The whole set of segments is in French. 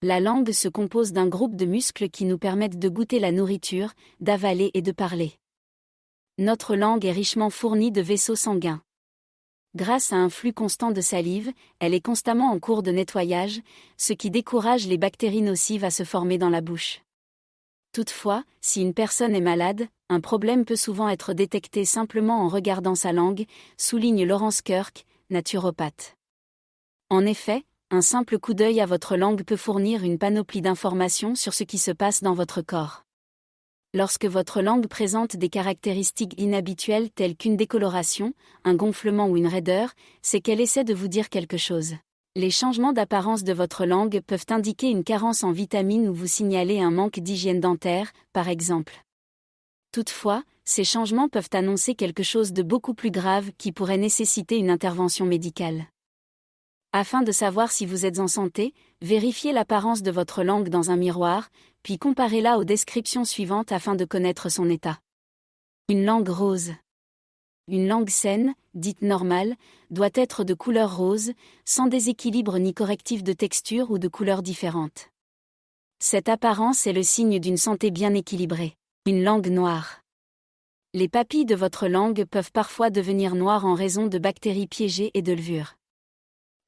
La langue se compose d'un groupe de muscles qui nous permettent de goûter la nourriture, d'avaler et de parler. Notre langue est richement fournie de vaisseaux sanguins. Grâce à un flux constant de salive, elle est constamment en cours de nettoyage, ce qui décourage les bactéries nocives à se former dans la bouche. Toutefois, si une personne est malade, un problème peut souvent être détecté simplement en regardant sa langue, souligne Laurence Kirk, naturopathe. En effet, un simple coup d'œil à votre langue peut fournir une panoplie d'informations sur ce qui se passe dans votre corps. Lorsque votre langue présente des caractéristiques inhabituelles telles qu'une décoloration, un gonflement ou une raideur, c'est qu'elle essaie de vous dire quelque chose. Les changements d'apparence de votre langue peuvent indiquer une carence en vitamines ou vous signaler un manque d'hygiène dentaire, par exemple. Toutefois, ces changements peuvent annoncer quelque chose de beaucoup plus grave qui pourrait nécessiter une intervention médicale. Afin de savoir si vous êtes en santé, vérifiez l'apparence de votre langue dans un miroir, puis comparez-la aux descriptions suivantes afin de connaître son état. Une langue rose. Une langue saine, dite normale, doit être de couleur rose, sans déséquilibre ni correctif de texture ou de couleurs différentes. Cette apparence est le signe d'une santé bien équilibrée. Une langue noire. Les papilles de votre langue peuvent parfois devenir noires en raison de bactéries piégées et de levures.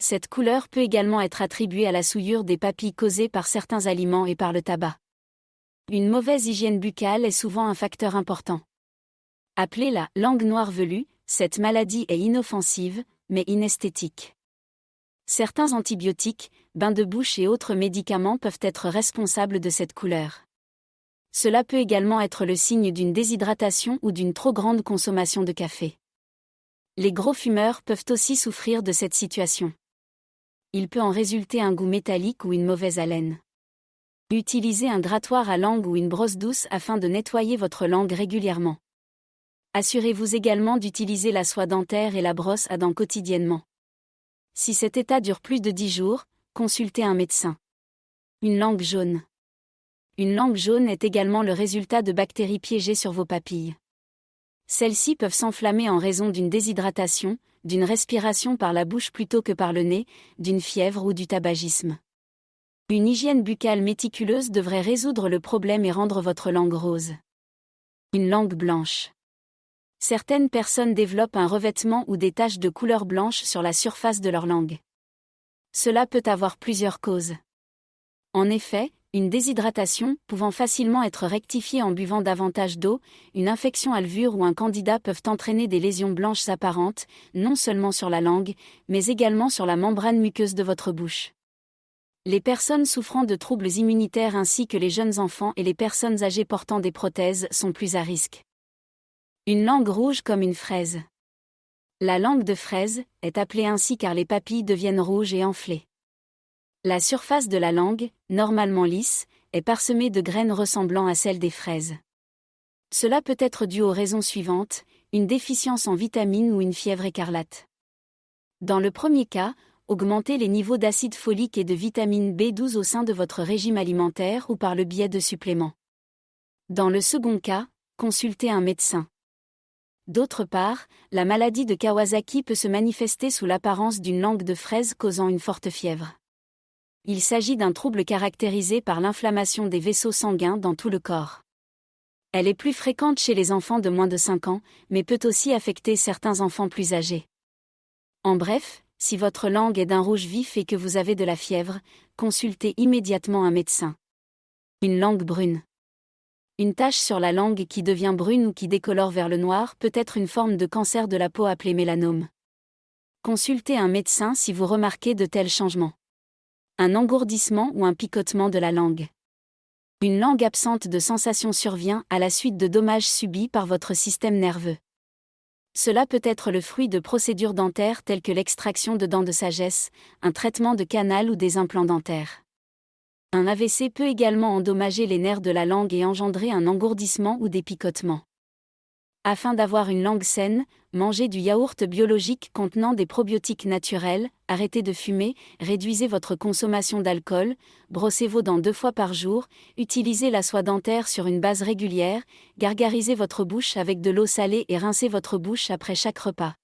Cette couleur peut également être attribuée à la souillure des papilles causée par certains aliments et par le tabac. Une mauvaise hygiène buccale est souvent un facteur important. Appelée la langue noire velue, cette maladie est inoffensive, mais inesthétique. Certains antibiotiques, bains de bouche et autres médicaments peuvent être responsables de cette couleur. Cela peut également être le signe d'une déshydratation ou d'une trop grande consommation de café. Les gros fumeurs peuvent aussi souffrir de cette situation. Il peut en résulter un goût métallique ou une mauvaise haleine. Utilisez un grattoir à langue ou une brosse douce afin de nettoyer votre langue régulièrement. Assurez-vous également d'utiliser la soie dentaire et la brosse à dents quotidiennement. Si cet état dure plus de 10 jours, consultez un médecin. Une langue jaune. Une langue jaune est également le résultat de bactéries piégées sur vos papilles. Celles-ci peuvent s'enflammer en raison d'une déshydratation, d'une respiration par la bouche plutôt que par le nez, d'une fièvre ou du tabagisme. Une hygiène buccale méticuleuse devrait résoudre le problème et rendre votre langue rose. Une langue blanche. Certaines personnes développent un revêtement ou des taches de couleur blanche sur la surface de leur langue. Cela peut avoir plusieurs causes. En effet, une déshydratation, pouvant facilement être rectifiée en buvant davantage d'eau, une infection alvéolaire ou un candida peuvent entraîner des lésions blanches apparentes, non seulement sur la langue, mais également sur la membrane muqueuse de votre bouche. Les personnes souffrant de troubles immunitaires ainsi que les jeunes enfants et les personnes âgées portant des prothèses sont plus à risque. Une langue rouge comme une fraise. La langue de fraise est appelée ainsi car les papilles deviennent rouges et enflées. La surface de la langue, normalement lisse, est parsemée de graines ressemblant à celles des fraises. Cela peut être dû aux raisons suivantes, une déficience en vitamines ou une fièvre écarlate. Dans le premier cas, augmentez les niveaux d'acide folique et de vitamine B12 au sein de votre régime alimentaire ou par le biais de suppléments. Dans le second cas, consultez un médecin. D'autre part, la maladie de Kawasaki peut se manifester sous l'apparence d'une langue de fraise causant une forte fièvre. Il s'agit d'un trouble caractérisé par l'inflammation des vaisseaux sanguins dans tout le corps. Elle est plus fréquente chez les enfants de moins de 5 ans, mais peut aussi affecter certains enfants plus âgés. En bref, si votre langue est d'un rouge vif et que vous avez de la fièvre, consultez immédiatement un médecin. Une langue brune. Une tache sur la langue qui devient brune ou qui décolore vers le noir peut être une forme de cancer de la peau appelé mélanome. Consultez un médecin si vous remarquez de tels changements. Un engourdissement ou un picotement de la langue. Une langue absente de sensation survient à la suite de dommages subis par votre système nerveux. Cela peut être le fruit de procédures dentaires telles que l'extraction de dents de sagesse, un traitement de canal ou des implants dentaires. Un AVC peut également endommager les nerfs de la langue et engendrer un engourdissement ou des picotements. Afin d'avoir une langue saine, mangez du yaourt biologique contenant des probiotiques naturels, arrêtez de fumer, réduisez votre consommation d'alcool, brossez vos dents 2 fois par jour, utilisez la soie dentaire sur une base régulière, gargarisez votre bouche avec de l'eau salée et rincez votre bouche après chaque repas.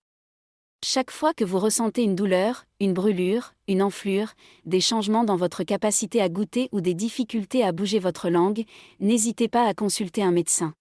Chaque fois que vous ressentez une douleur, une brûlure, une enflure, des changements dans votre capacité à goûter ou des difficultés à bouger votre langue, n'hésitez pas à consulter un médecin.